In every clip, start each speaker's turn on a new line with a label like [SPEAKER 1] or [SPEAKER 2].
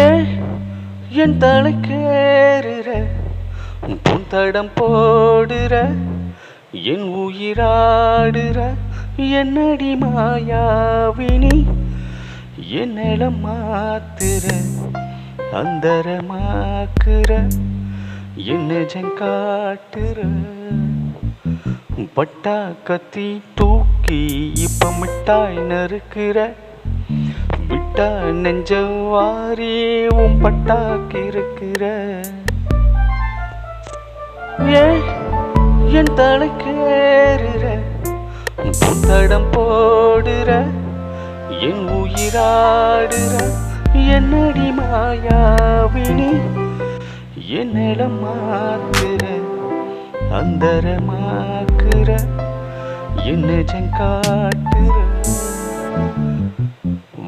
[SPEAKER 1] ஏன் என் தலைக்கேறுற புந்தடம் போடுற என் உயிராடுற என்னடி மாயாவினி என்னிடம் மாத்துற அந்தரமாக்குற என்ன காட்டுற பட்டா கத்தி தூக்கி இப்ப மிட்டாய் நறுக்கிற விட்டா நெஞ்ச வாரி உன் பட்டாக்கி இருக்கிற ஏன் என் தலைக்கேறுற புத்தடம் போடுற என் உயிராடுற என்னடி மாயாவினி என்னிடம் மாத்துற அந்தரமாக்குற என்ன காட்டுற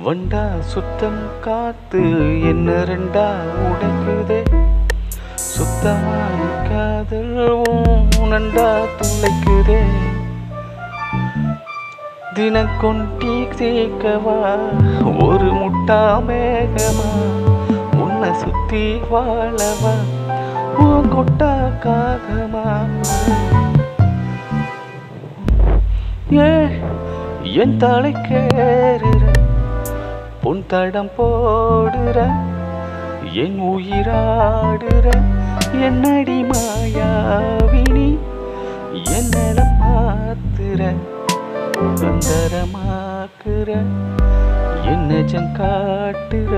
[SPEAKER 1] வண்டா சுத்தம் காத்து என்ன ரெண்டா உடைக்குதே சுத்தமான காதல் நண்டா துளைக்குதே தினக்கொண்டி சேர்க்கவா ஒரு முட்டா மேகமா உன்னை சுத்தி வாழவா உன் கொட்டா காகமா என் தலைக்கேறுற பொன் தடம் போடுற என் உயிராடுற என்னடி மாயாவினி என்னிடம் மாத்துற அந்தரமாக்குற என்ன காட்டுற